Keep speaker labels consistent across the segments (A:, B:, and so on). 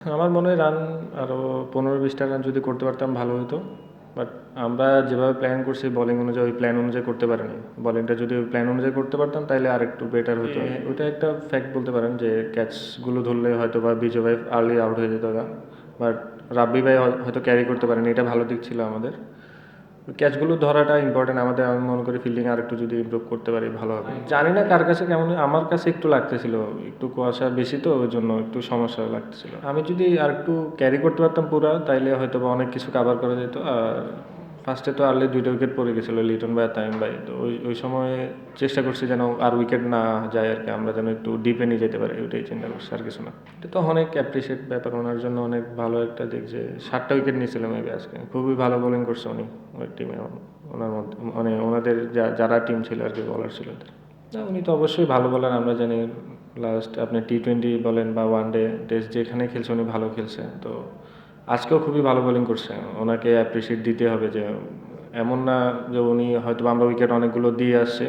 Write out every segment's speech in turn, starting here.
A: আমার মনে হয় রান আরও 15-20টা রান যদি করতে পারতাম ভালো হতো। বাট আমরা যেভাবে প্ল্যান করছি বোলিং অনুযায়ী ওই প্ল্যান অনুযায়ী করতে পারিনি। বোলিংটা যদি ওই প্ল্যান অনুযায়ী করতে পারতাম তাহলে আর একটু বেটার হতো। ওইটা একটা ফ্যাক্ট বলতে পারেন যে ক্যাচগুলো ধরলে হয়তো বা বিজয় ভাই আর্লি আউট হয়ে যেত গা। বাট রাব্বি ভাই হয়তো ক্যারি করতে পারেনি, এটা ভালো দিক ছিল আমাদের। ক্যাচগুলো ধরাটা ইম্পর্টেন্ট আমাদের। আমি মনে করি ফিল্ডিং আর একটু যদি ইমপ্রুভ করতে পারি ভালো হবে। জানি না কার কাছে কেমন, আমার কাছে একটু লাগতেছিল, একটু কুয়াশা বেশি তো ওই জন্য একটু সমস্যা লাগতেছিল। আমি যদি আর একটু ক্যারি করতে পারতাম পুরা তাইলে হয়তো বা অনেক কিছু কাভার করা যেত। আর ফার্স্টে তো আর্লি 2টা উইকেট পড়ে গেছিলো লিটন ভাই আর তামিম ভাই, তো ওই সময় চেষ্টা করছি যেন আর উইকেট না যায় আর কি, আমরা যেন একটু ডিপে নিয়ে যেতে পারি, ওইটাই চিন্তা করছি, আর কিছু না। এটা তো অনেক অ্যাপ্রিসিয়েট ব্যাপার, ওনার জন্য অনেক ভালো একটা দিক যে 7টা উইকেট নিয়েছিল মেবি আজকে। খুবই ভালো বোলিং করছে উনি ওই টিমে, ওনার মধ্যে মানে ওনাদের যারা টিম ছিল আর কি, বলার ছিল ওদের। না, উনি তো অবশ্যই ভালো বলার, আমরা জানি। লাস্ট আপনি টি20 বলেন বা ওয়ানডে টেস্ট যেখানে খেলছে উনি ভালো খেলছে। তো আজকেও খুবই ভালো বোলিং করছে, ওনাকে অ্যাপ্রিসিয়েট দিতে হবে। যে এমন না যে উনি হয়তো আমরা উইকেট অনেকগুলো দিয়ে আসছে,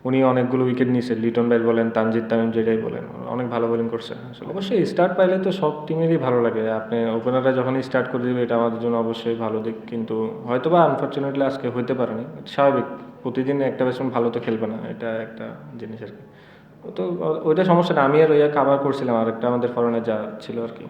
A: উনি অনেকগুলো উইকেট নিয়েছে, লিটন ভাই বলেন তানজিদ তামিম যেটাই বলেন, অনেক ভালো বোলিং করছে আসলে। অবশ্যই স্টার্ট পাইলে তো সব টিমেরই ভালো লাগে, আপনি ওপেনাররা যখনই স্টার্ট করে দেবে এটা আমাদের জন্য অবশ্যই ভালো দিক। কিন্তু হয়তো বা আনফর্চুনেটলি আজকে হইতে পারেনি, স্বাভাবিক। প্রতিদিন একটা ব্যাটসম্যান ভালো তো খেলবে না, এটা একটা জিনিস আর কি। তো ওইটা সমস্যা না, আমি আর ওইয়া কাভার করছিলাম, আর একটা আমাদের ফরেনার যা ছিল আর কি।